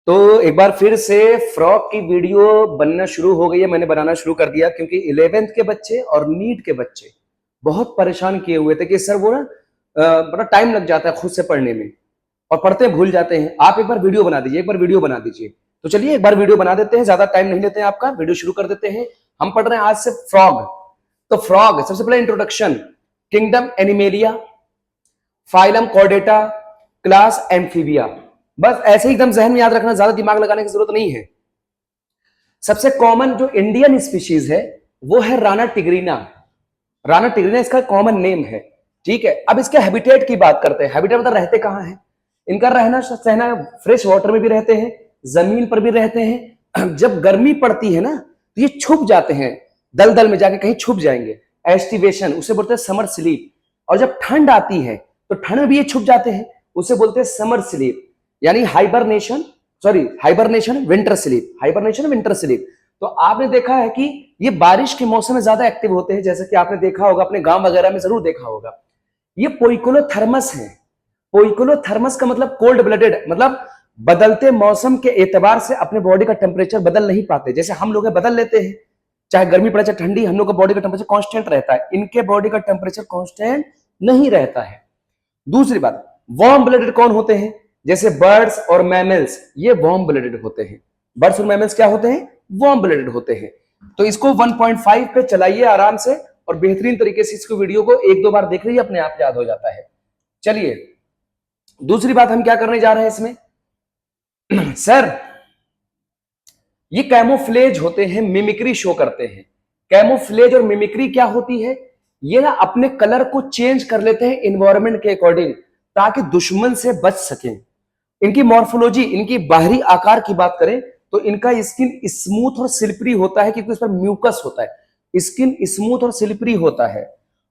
तो एक बार फिर से फ्रॉक की वीडियो बनना शुरू हो गई है। मैंने बनाना शुरू कर दिया क्योंकि 11th के बच्चे और नीट के बच्चे बहुत परेशान किए हुए थे कि सर वो ना बड़ा टाइम लग जाता है खुद से पढ़ने में और पढ़ते भूल जाते हैं। आप एक बार वीडियो बना दीजिए, एक बार वीडियो बना दीजिए। तो चलिए एक बार वीडियो बना देते हैं, ज्यादा टाइम नहीं लेते हैं आपका, वीडियो शुरू कर देते हैं। हम पढ़ रहे हैं आज से फ्रॉग। तो फ्रॉग सबसे पहले introduction, kingdom animalia, phylum Chordata, class amphibia. बस ऐसे ही एकदम जहन में याद रखना, ज्यादा दिमाग लगाने की जरूरत नहीं है। सबसे कॉमन जो इंडियन स्पीशीज है वो है राना टिग्रीना। राना टिग्रीना इसका कॉमन नेम है, ठीक है। अब इसके हैबिटेट की बात करते हैं। हैबिटेट मतलब रहते कहां है। इनका रहना सहना फ्रेश वाटर में भी रहते हैं, जमीन पर भी रहते हैं। जब गर्मी पड़ती है ना तो ये छुप जाते हैं, दलदल में जाके कहीं छुप जाएंगे, एस्टिवेशन, उसे बोलते हैं समर स्लीप। और जब ठंड आती है तो ठंड में भी ये छुप जाते हैं, उसे बोलते हैं समर स्लीप, यानी hibernation winter sleep, hibernation winter sleep. तो आपने देखा है कि ये बारिश के मौसम में ज्यादा एक्टिव होते हैं, जैसे कि आपने देखा होगा अपने गांव वगैरह में जरूर देखा होगा। ये पोइकोलोथर्मस है। पोइकोलोथर्मस का मतलब कोल्ड ब्लडेड, मतलब बदलते मौसम के एतबार से अपने बॉडी का टेम्परेचर बदल नहीं पाते। जैसे हम लोग बदल लेते हैं, चाहे गर्मी पड़े चाहे ठंडी, हम लोग का बॉडी का टेम्परेचर कांस्टेंट रहता है, इनके बॉडी का टेम्परेचर कांस्टेंट नहीं रहता है। दूसरी बात, वार्म ब्लडेड कौन होते हैं, जैसे बर्ड्स और मैमल्स, ये वार्म ब्लडेड होते हैं। बर्ड्स और मैमल्स क्या होते हैं, वार्म ब्लडेड होते हैं। तो इसको 1.5 पे चलाइए आराम से और बेहतरीन तरीके से इसको वीडियो को एक दो बार देख लीजिए, अपने आप याद हो जाता है। चलिए दूसरी बात हम क्या करने जा रहे हैं इसमें सर, ये कैमोफ्लेज होते हैं, मिमिक्री शो करते हैं। कैमोफ्लेज और मिमिक्री क्या होती है, ये ना अपने कलर को चेंज कर लेते हैं इन्वायरमेंट के अकॉर्डिंग ताकि दुश्मन से बच सकें। इनकी मॉर्फोलॉजी, इनकी बाहरी आकार की बात करें तो इनका स्किन स्मूथ और सिल्परी होता है क्योंकि उस पर म्यूकस होता है। स्किन स्मूथ और सिल्परी होता है।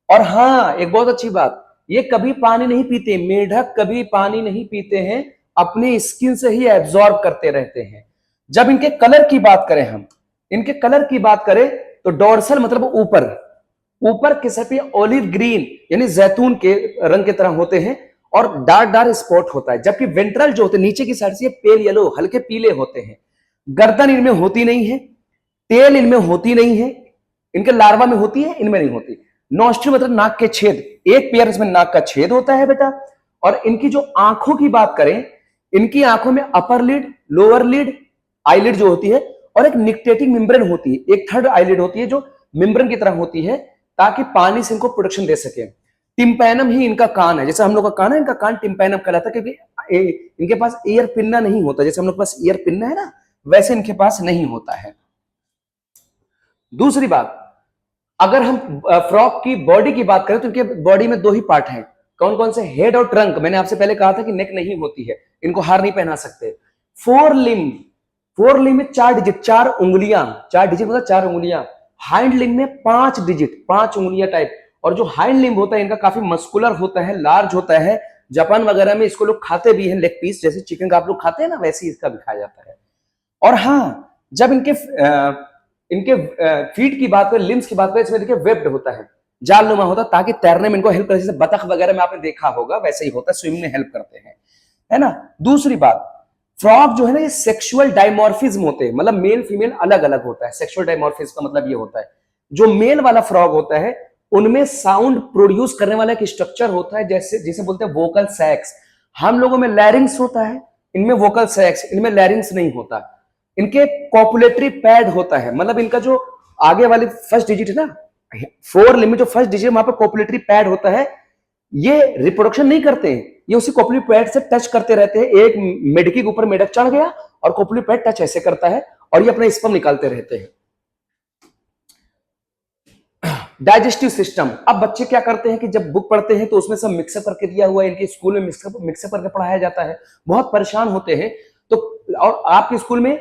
और हाँ, एक बहुत अच्छी बात, ये कभी पानी नहीं पीते, मेढक कभी पानी नहीं पीते हैं, अपनी स्किन से ही एब्जॉर्ब करते रहते हैं। जब इनके कलर की बात करें, हम इनके कलर की बात करें तो डोर्सल मतलब ऊपर के सर पे ऑलिव ग्रीन यानी जैतून के रंग की तरह होते हैं और डार्क डार्क स्पॉट होता है। जबकि वेंट्रल जो होते हैं नीचे की साइड से पेल येलो, हल्के पीले होते हैं। गर्दन इनमें होती नहीं है, टेल इनमें होती नहीं है, इनके लार्वा में होती है, इनमें नहीं होती। नॉस्ट्रिल मतलब नाक के छेद, एक पेयर इसमें नाक का छेद होता है बेटा। और इनकी जो आंखों की बात करें, इनकी आंखों में अपर लिड, लोअर लिड, आईलिड जो होती है और एक निक्टेटिंग मेम्ब्रेन होती है, एक थर्ड आईलिड होती है जो मेम्ब्रेन की तरह होती है ताकि पानी से इनको प्रोटेक्शन दे सके। टिम्पैनम ही इनका कान है, जैसे हम लोग का कान है, इनका कान टिम्पैनम कहलाता है क्योंकि इनके पास ईयर पिन्ना नहीं होता। जैसे हम लोग के पास ईयर पिन्ना है ना, वैसे इनके पास नहीं होता है। दूसरी बात, अगर हम फ्रॉग की बॉडी की बात करें तो इनके बॉडी में दो ही पार्ट हैं। कौन कौन से, हेड और ट्रंक। मैंने आपसे पहले कहा था कि नेक नहीं होती है, इनको हार नहीं पहना सकते। फोर लिम्ब में 4 डिजिट, 4 उंगलियां, 4 डिजिट मतलब 4 उंगलियां। हाइंड लिम्ब में 5 डिजिट, 5 उंगलियां टाइप। और जो हाइंड लिम्ब होता है इनका काफी मस्कुलर होता है, लार्ज होता है। जापान वगैरह में इसको लोग खाते भी हैं, लेग पीस, जैसे चिकन का आप लोग खाते हैं ना, वैसे ही इसका भी खाया जाता है। और हाँ, जब इनके फीट की बात करें, लिम्स की बात करें, इसमें देखिए वेब्ड होता है, जालनुमा होता है ताकि तैरने में इनको हेल्प करे। जैसे बतख वगैरह में आपने देखा होगा वैसे ही होता है, स्विमिंग में हेल्प करते हैं, है ना। दूसरी बात, फ्रॉग जो है ना ये सेक्सुअल डायमॉर्फिज्म होते हैं, मतलब मेल फीमेल अलग अलग होता है। सेक्सुअल डायमॉर्फिज्म का मतलब ये होता है, जो मेल वाला फ्रॉग होता है उनमें साउंड प्रोड्यूस करने वाला एक स्ट्रक्चर होता है, जैसे जिसे बोलते हैं वोकल सैक्स। हम लोगों में लैरिंग्स होता है, इनमें वोकल सैक्स, इनमें लैरिंग्स नहीं होता। इनके कॉपुलेटरी पैड होता है, मतलब इनका जो आगे वाली फर्स्ट डिजिट है ना, 4 लिम्ब में जो फर्स्ट डिजिट वहां पर कॉपुलेटरी पैड होता है। ये रिप्रोडक्शन नहीं करते हैं, ये उसी कॉपुलेटरी पैड से टच करते रहते हैं। एक मेढके के ऊपर मेढक चढ़ गया और कॉपुलेटरी पैड टच ऐसे करता है और ये अपना स्पर्म निकालते रहते हैं। डाइजेस्टिव सिस्टम, अब बच्चे क्या करते हैं कि जब बुक पढ़ते हैं तो उसमें सब मिक्सअप करके दिया हुआ है, इनके स्कूल में मिक्सअप करके पढ़ाया जाता है, बहुत परेशान होते हैं। तो और आपके स्कूल में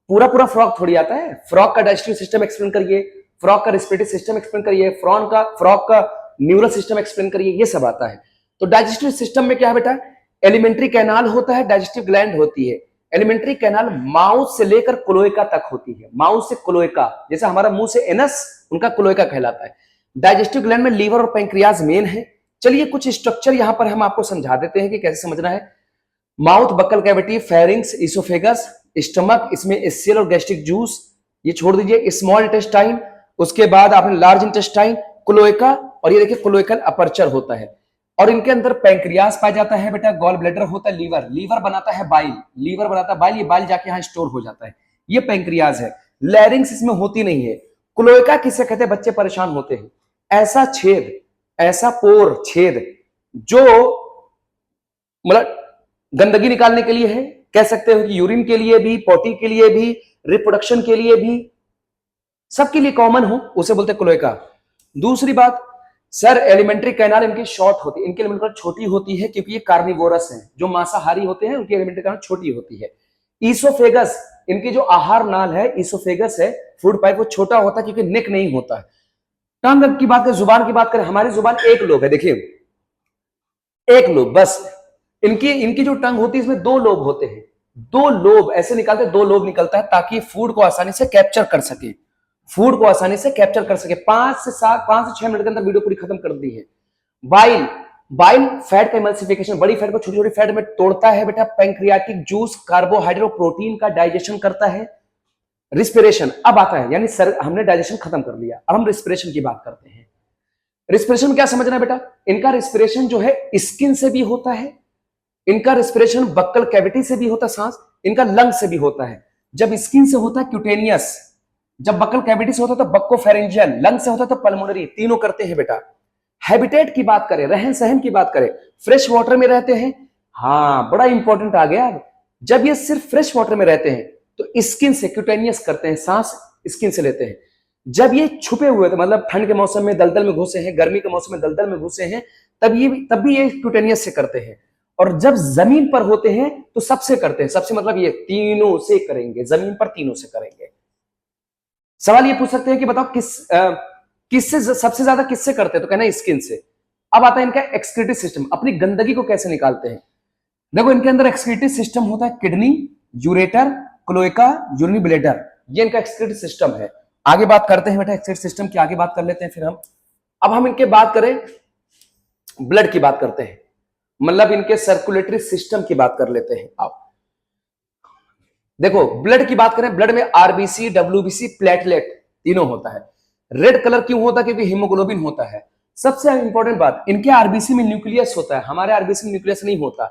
पूरा पूरा फ्रॉग थोड़ी आता है। फ्रॉग का डाइजेस्टिव सिस्टम एक्सप्लेन करिए, फ्रॉग का रेस्पिरेटरी सिस्टम एक्सप्लेन करिए, फ्रॉग का न्यूरल सिस्टम एक्सप्लेन करिए, ये सब आता है। तो डाइजेस्टिव सिस्टम में क्या है बेटा, एलिमेंट्री कैनाल होता है, डाइजेस्टिव ग्लैंड होती है। एलिमेंट्री कैनाल माउथ से लेकर क्लोएका तक होती है, माउथ से क्लोएका, जैसे हमारा मुंह से एनस, उनका क्लोएका कहलाता है। डाइजेस्टिव ग्लैंड में लीवर और पैंक्रियाज मेन है। चलिए कुछ स्ट्रक्चर यहां पर हम आपको समझा देते हैं कि कैसे समझना है। Mouth, buccal cavity, pharynx, oesophagus, stomach, इसमें एसियल और गैस्ट्रिक जूस, ये छोड़ दीजिए, स्मॉल इंटेस्टाइन, उसके बाद आपने लार्ज इंटेस्टाइन, क्लोएका, और ये देखिए क्लोएकल अपर्चर होता है, और इनके अंदर पैंक्रियास पाया जाता है बेटा, गॉल ब्लैडर होता है, लीवर, लीवर बनाता है बाइल, लीवर बनाता है बाइल, ये बाइल जाके यहाँ स्टोर हो जाता है, ये पैंक्रियाज है। लैरिंग्स इसमें होती नहीं है। क्लोएका किसे कहते हैं, बच्चे परेशान होते हैं, ऐसा छेद, ऐसा पोर छेद जो मतलब गंदगी निकालने के लिए है, कह सकते हो कि यूरिन के लिए भी, पोटी के लिए भी, रिप्रोडक्शन के लिए भी, सबके लिए कॉमन हो, उसे बोलते हैं क्लोएका। दूसरी बात, सर एलिमेंट्री कैनाल इनकी शॉर्ट होती है, इनकी एलिमेंट्री छोटी होती है क्योंकि ये कार्निवोरस हैं, जो मांसाहारी होते हैं उनकी एलिमेंट्री कैनाल छोटी होती है। ईसोफेगस, इनकी जो आहार नाल है, ईसोफेगस है, फूड पाइप, वो छोटा होता है क्योंकि नेक नहीं होता है। टंग की बात करें, जुबान की बात करें, हमारी जुबान एक लोब है, देखिए एक लोब बस, इनकी इनकी जो टंग होती है इसमें दो लोब होते हैं, दो लोब ऐसे निकालते हैं, दो लोब निकलता है ताकि फूड को आसानी से कैप्चर कर सके, फूड को आसानी से कैप्चर कर सके। 5 से 6 मिनट के अंदर वीडियो पूरी खत्म कर दी है। बाइल, बाइल फैट का इमल्सिफिकेशन, बड़ी फैट को छोटी छोटी फैट में तोड़ता है बेटा। पैंक्रियाटिक जूस कार्बोहाइड्रेट और प्रोटीन का डाइजेशन करता है। रिस्पिरेशन अब आता है, यानी सर हमने डाइजेशन खत्म कर लिया, अब हम रिस्पिरेशन की बात करते हैं। रिस्पिरेशन में क्या समझना है बेटा, इनका रिस्पिरेशन जो है स्किन से भी होता है, इनका रिस्पिरेशन बक्कल कैविटी से भी होता है सांस, इनका लंग से भी होता है। जब स्किन से होता है क्यूटेनियस, जब बक्कल कैविटी से होता है तो बक्कोफेरेंजियल, लंग से होता है तो पल्मोनरी, तीनों करते हैं बेटा। हैबिटेट की बात करें, रहन सहन की बात करें, फ्रेश वाटर में रहते हैं। हाँ बड़ा इंपॉर्टेंट आ गया, जब ये सिर्फ फ्रेश वाटर में रहते हैं तो स्किन से क्यूटेनियस करते हैं, सांस स्किन से लेते हैं। जब ये छुपे हुए थे, मतलब ठंड के मौसम में दलदल में घुसे हैं, गर्मी के मौसम में दलदल में घुसे हैं, तब भी ये क्यूटेनियस से करते हैं। और जब जमीन पर होते हैं तो सबसे करते हैं, सबसे मतलब ये तीनों से करेंगे, जमीन पर तीनों से करेंगे। सवाल ये पूछ सकते हैं कि बताओ किससे सबसे ज्यादा किससे करते हैं, तो कहना स्किन से। अब आता है इनका एक्सक्रीटिव सिस्टम, अपनी गंदगी को कैसे निकालते हैं। देखो इनके अंदर एक्सक्रीटिव सिस्टम होता है, kidney, ureter, cloaca, urinary bladder, ये इनका एक्सक्रीटिव सिस्टम है। आगे बात करते हैं बेटा एक्सक्रीटिव सिस्टम की, आगे बात कर लेते हैं फिर हम। अब हम इनके बात करें, ब्लड की बात करते हैं, मतलब इनके सर्कुलेटरी सिस्टम की बात कर लेते हैं। आप देखो ब्लड की बात करें, ब्लड में आरबीसी, डब्ल्यूबीसी, प्लेटलेट तीनों होता है। रेड कलर क्यों होता है, क्योंकि हीमोग्लोबिन होता है। सबसे इंपॉर्टेंट बात, इनके आरबीसी में न्यूक्लियस होता है, हमारे आरबीसी में न्यूक्लियस नहीं होता।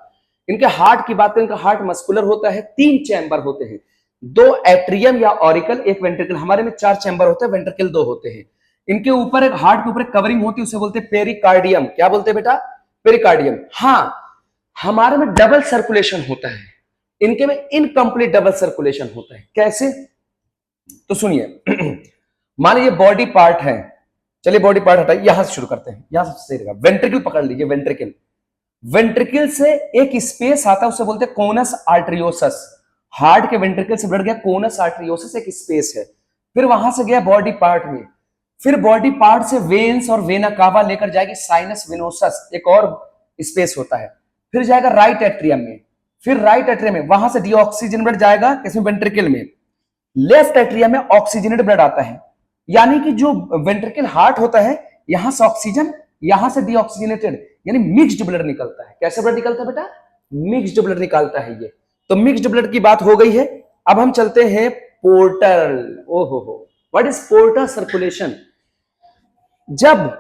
इनके हार्ट की बात करें, इनका हार्ट मस्कुलर होता है, 3 चैम्बर होते हैं, 2 एट्रियम या ऑरिकल, 1 वेंट्रिकल। हमारे में 4 चैम्बर होते हैं, वेंट्रिकल 2 होते हैं। इनके ऊपर एक हार्ट के ऊपर कवरिंग होती है, उसे बोलते हैं पेरिकार्डियम। क्या बोलते हैं बेटा, पेरिकार्डियम। हाँ हमारे में डबल सर्कुलेशन होता है, इनके में इनकम्प्लीट डबल सर्कुलेशन होता है। कैसे, तो सुनिए मान लीजिए बॉडी पार्ट है, चलिए बॉडी पार्ट हटाइए, यहां से शुरू करते हैं, यहां से सही रहेगा। वेंट्रिकल पकड़ लीजिए, वेंट्रिकल, वेंट्रिकल से एक स्पेस आता है, उसे बोलते हैं कोनस आर्टरियोसस। हार्ट के वेंट्रिकल से बढ़ गया कोनस आर्टरियोसस, एक स्पेस है। फिर वहां से गया बॉडी पार्ट में, फिर बॉडी पार्ट से वेन्स और वेना कावा लेकर जाएगी साइनस वेनोसस, एक और स्पेस होता है। फिर जाएगा राइट एट्रियम में, फिर राइट एट्रियम में वहां से डीऑक्सीजन ब्लड जाएगा इसमें वेंट्रिकल में। लेफ्ट एट्रियम में ऑक्सीजनेट ब्लड आता है, यानी कि जो वेंट्रिकल हार्ट होता है यहां से ऑक्सीजन, यहां से डीऑक्सीजनेटेड, यानी मिक्स्ड ब्लड निकलता है। कैसे ब्लड निकलता है बेटा, मिक्स्ड ब्लड निकालता है ये। तो मिक्स्ड ब्लड की बात हो गई है। अब हम चलते हैं पोर्टल। ओहो हो, व्हाट इज पोर्टल सर्कुलेशन। जब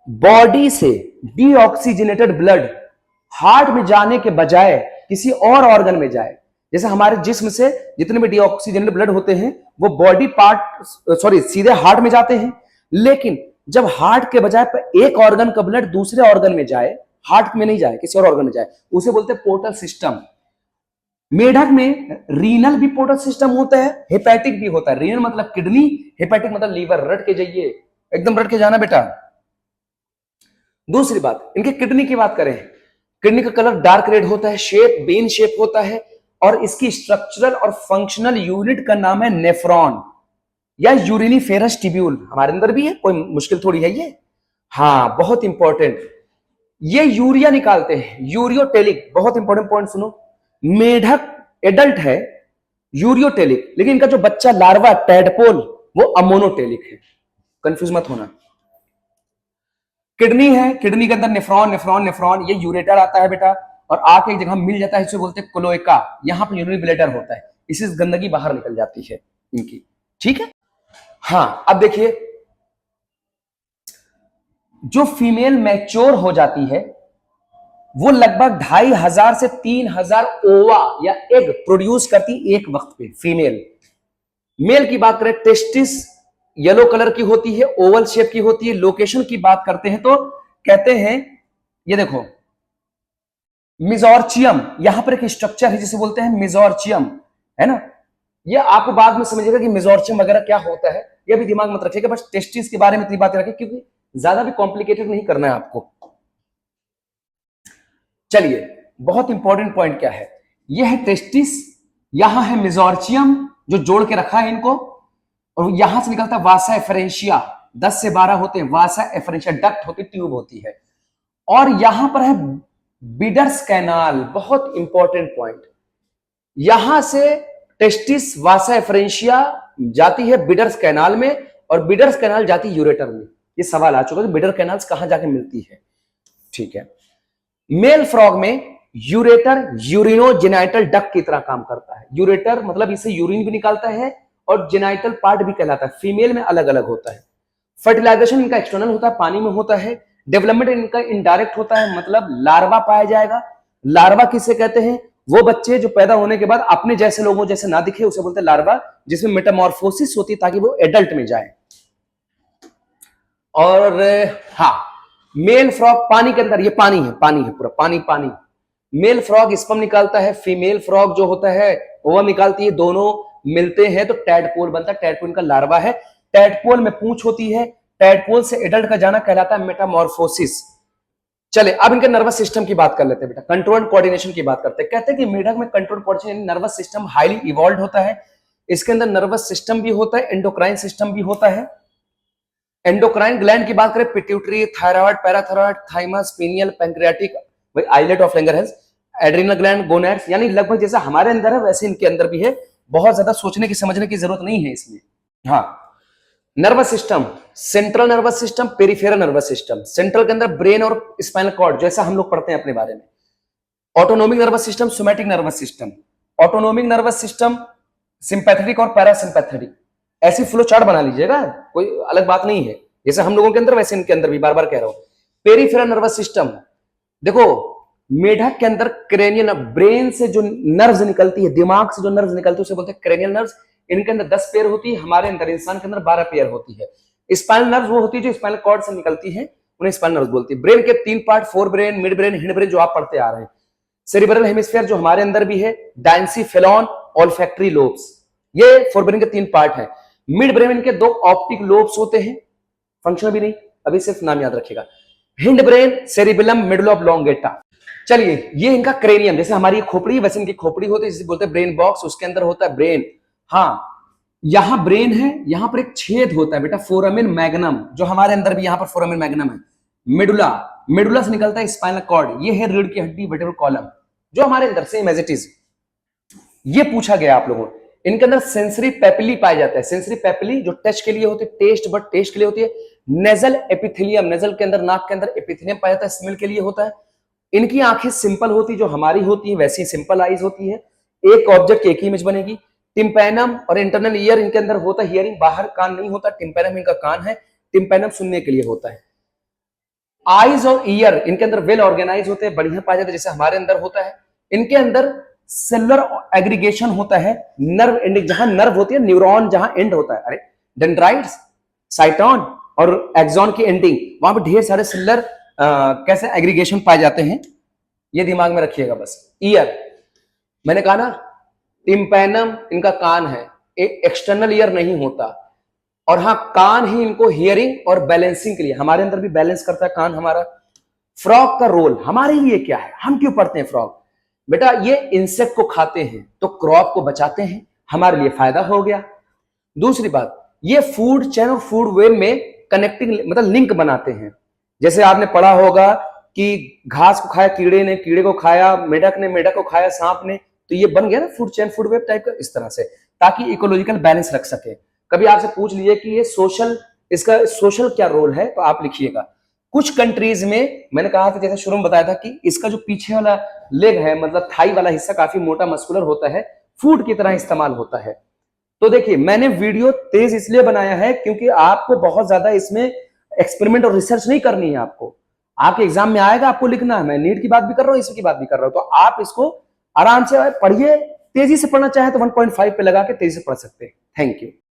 बॉडी से डीऑक्सीजनेटेड ब्लड हार्ट में जाने के बजाय किसी और ऑर्गन में जाए, जैसे हमारे जिस्म से जितने भी डीऑक्सीजनेटेड ब्लड होते हैं वो बॉडी पार्ट सीधे हार्ट में जाते हैं, लेकिन जब हार्ट के बजाय एक ऑर्गन का ब्लड दूसरे ऑर्गन में जाए, हार्ट में नहीं जाए किसी और ऑर्गन में जाए, उसे बोलते हैं पोर्टल सिस्टम। मेढक में रीनल भी पोर्टल सिस्टम होता है, हेपेटिक भी होता है। रीनल मतलब किडनी, हेपेटिक मतलब लीवर। रट के जाइए, एकदम रट के जाना बेटा। दूसरी बात, इनके किडनी की बात करें, किडनी का कलर डार्क रेड होता है, शेप बेन शेप होता है, और इसकी स्ट्रक्चरल और फंक्शनल यूनिट का नाम है नेफ्रॉन या यूरिनिफेरस ट्यूब्यूल। हमारे अंदर भी है, कोई मुश्किल थोड़ी है ये। हाँ बहुत इंपॉर्टेंट, ये यूरिया निकालते हैं, यूरियोटेलिक। बहुत इंपॉर्टेंट पॉइंट सुनो, मेढक एडल्ट है यूरियोटेलिक, लेकिन इनका जो बच्चा लार्वा टैडपोल वो अमोनोटेलिक है, कंफ्यूज मत होना। किडनी है, किडनी के अंदर नेफ्रॉन नेफ्रॉन नेफ्रॉन, ये यूरेटर आता है बेटा, और आके एक जगह मिल जाता है, इसे बोलते हैं क्लोएका, यहां पर यूरिनरी ब्लैडर होता है, इससे गंदगी बाहर निकल जाती है इनकी। ठीक है। हाँ, अब देखिए, जो फीमेल मैच्योर हो जाती है वो लगभग 2500 से 3000 ओवा या एग प्रोड्यूस करती एक वक्त पे फीमेल। मेल की बात करें, टेस्टिस येलो कलर की होती है, ओवल शेप की होती है। लोकेशन की बात करते हैं तो कहते हैं, ये देखो मिजोर्चियम, यहां पर एक स्ट्रक्चर है जिसे बोलते हैं मिजोर्चियम, है ना। ये आपको बाद में समझिएगा कि मिजोर्चियम वगैरह क्या होता है, ये भी दिमाग मत रखिएगा, बस टेस्टिस के बारे में इतनी बातें रखिए, क्योंकि ज्यादा भी कॉम्प्लिकेटेड नहीं करना है आपको। चलिए, बहुत इंपॉर्टेंट पॉइंट क्या है, यह है टेस्टिस, यहां है मिजोर्चियम जो जोड़ के रखा है इनको, और यहां से निकलता है वासा एफरेंशिया, 10 से 12 होते हैं वासा एफरेंशिया, डक्ट होती, ट्यूब होती है। और यहां पर है बिडर्स कैनाल, बहुत इंपॉर्टेंट पॉइंट, यहां से टेस्टिस वासा एफरेंशिया जाती है बिडर्स कैनाल में, और बिडर्स कैनाल जाती है यूरेटर में। ये सवाल आ चुका है बिडर कैनाल्स कहां जाके मिलती है। ठीक है। मेल फ्रॉग में यूरेटर यूरिनोजेनाइटल डक्ट की तरह काम करता है। यूरेटर मतलब इसे यूरिन भी निकालता है और जेनाइटल पार्ट भी कहलाता है। फीमेल में अलग अलग होता है। फर्टिलाइजेशन इनका एक्सटर्नल होता है, पानी में होता है। डेवलपमेंट इनका इनडायरेक्ट होता है, मतलब लार्वा पाया जाएगा। लार्वा किसे कहते हैं, वो बच्चे जो पैदा होने के बाद अपने जैसे लोगों जैसे ना दिखे उसे बोलते हैं लार्वा, जिसमें मेटामॉर्फोसिस होती है ताकि वो एडल्ट में जाए। और हाँ, मेल फ्रॉग पानी के अंदर, ये पानी है पूरा पानी पानी। मेल फ्रॉग स्पर्म निकालता है, फीमेल फ्रॉग जो होता है वो निकालती है, दोनों मिलते हैं तो टैडपोल बनता है। टैडपोल इनका लार्वा है, टैडपोल में पूंछ होती है, टैडपोल से एडल्ट का जाना कहलाता है मेटामॉर्फोसिस। चले, अब इनके नर्वस सिस्टम की बात कर लेते हैं बेटा, कंट्रोल कोऑर्डिनेशन की बात करते हैं। कहते हैं कि मेढक में control coordination nervous system highly evolve होता है। इसके अंदर नर्वस सिस्टम भी होता है, एंडोक्राइन सिस्टम भी होता है। एंडोक्राइन ग्लैंड की बात करें, pituitary, thyroid, parathyroid, thymus, pineal, pancreatic, islet of Langerhans, adrenal gland, gonads, यानी लगभग जैसा हमारे अंदर है वैसे इनके अंदर भी है। बहुत ज्यादा सोचने की समझने की जरूरत नहीं है इसमें। हाँ, nervous system, central nervous system, peripheral nervous system. Central के अंदर ब्रेन और स्पाइनल कॉर्ड, जैसा हम लोग पढ़ते हैं अपने बारे में। Autonomic nervous system, somatic nervous system. Autonomic nervous system sympathetic और पैरासिंपैथेटिक, ऐसी फ्लो चार्ट बना लीजिएगा, कोई अलग बात नहीं है। जैसे हम लोगों के अंदर वैसे इनके अंदर भी, बार बार कह रहा हूं। पेरिफेरल नर्वस सिस्टम, देखो मेढक के अंदर क्रेनियल, ब्रेन से जो नर्व्स निकलती है, दिमाग से जो नर्व्स निकलती है उसे बोलते हैं क्रेनियल नर्व्स। इनके अंदर 10 पेयर होती है, हमारे अंदर इंसान के अंदर 12 पेयर होती है। स्पाइनल नर्व्स वो होती है जो स्पाइनल कॉर्ड से निकलती है, उन्हें स्पाइनल नर्व्स बोलती है। ब्रेन के 3 part, fore brain, mid brain, hind brain, जो आप पढ़ते आ रहे हैं। सेरिब्रल हेमिस्फीयर जो हमारे अंदर भी है, डायंसीफेलॉन, ऑल्फैक्टरी लोब्स, ये फोर ब्रेन के 3 पार्ट है। मिड ब्रेन के 2 ऑप्टिक लोब्स होते हैं, फंक्शन भी नहीं, अभी सिर्फ नाम याद रखिएगा। Hind brain, cerebellum, medulla oblongata. चलिए, ये इनका क्रेनियम, जैसे हमारी खोपड़ी वैसे इनकी खोपड़ी होती है, जिसे बोलते हैं ब्रेन बॉक्स, उसके अंदर होता है ब्रेन। हाँ, यहां ब्रेन है, यहां पर एक छेद होता है बेटा, फोरामेन मैग्नम, जो हमारे अंदर भी यहां पर फोरामेन मैग्नम है। मेडुला, मेडुला से निकलता है स्पाइनल कॉर्ड, ये है रीढ़ की हड्डी, वर्टेब्रल कॉलम, जो हमारे अंदर सेम एज इट इज। ये पूछा गया आप लोगों, इनके अंदर सेंसरी पेपिली पाए जाते हैं। सेंसरी पेपिली जो टच के लिए होते हैं, टेस्ट बट टेस्ट के लिए होती है। नेजल एपिथेलियम, नेजल के अंदर, नाक के अंदर एपिथेलियम पाया जाता है, स्मेल के लिए होता है। इनकी आंखें सिंपल होती है, जो हमारी होती है वैसी सिंपल आईज होती है। एक ऑब्जेक्ट की एक ही इमेज बनेगी। टिम्पैनम और इंटरनल ईयर इनके अंदर होता है, हियरिंग, बाहर कान नहीं होता, टिम्पैनम इनका कान है, टिम्पैनम सुनने के लिए होता है। आईज और ईयर इनके अंदर वेल ऑर्गेनाइज होते हैं, बढ़िया पाया जाता है, जैसे हमारे अंदर होता है। इनके अंदर सेलुलर एग्रीगेशन होता है, नर्व एंडिंग, जहां नर्व होती है, न्यूरॉन जहां एंड होता है, अरे डेंड्राइट्स, साइटोन और एक्सॉन की एंडिंग, वहां पर ढेर सारे सेलुलर कैसे एग्रीगेशन पाए जाते हैं, ये दिमाग में रखिएगा बस। ईयर, मैंने कहा ना, टिम्पैनम इनका कान है, एक्सटर्नल ईयर नहीं होता। और हाँ, कान ही इनको हियरिंग और बैलेंसिंग के लिए, हमारे अंदर भी बैलेंस करता है कान हमारा। फ्रॉग का रोल हमारे लिए क्या है, हम क्यों पढ़ते हैं फ्रॉग, बेटा ये इंसेक्ट को खाते हैं तो क्रॉप को बचाते हैं, हमारे लिए फायदा हो गया। दूसरी बात, ये फूड चेन और फूड वेब में कनेक्टिंग, मतलब लिंक बनाते हैं। जैसे आपने पढ़ा होगा कि घास को खाया कीड़े ने, कीड़े को खाया मेढक ने, मेढक को खाया सांप ने, तो ये बन गया ना food chain food web type का, इस तरह से, ताकि इकोलॉजिकल बैलेंस रख सके। कभी आपसे पूछ लीजिए कि ये सोशल, इसका सोशल क्या रोल है, तो आप लिखिएगा कुछ कंट्रीज में मैंने कहा था, जैसे शुरू में बताया था कि इसका जो पीछे वाला लेग है, मतलब थाई वाला हिस्सा काफी मोटा मस्कुलर होता है, फूड की तरह इस्तेमाल होता है। तो देखिए, मैंने वीडियो तेज इसलिए बनाया है क्योंकि आपको बहुत ज्यादा इसमें एक्सपेरिमेंट और रिसर्च नहीं करनी है। आपको आपके एग्जाम में आएगा, आपको लिखना है। मैं नीट की बात भी कर रहा हूं, इसकी बात भी कर रहा हूं। तो आप इसको आराम से पढ़िए, तेजी से पढ़ना चाहे तो 1.5 पे लगा के तेजी से पढ़ सकते हैं। Thank you.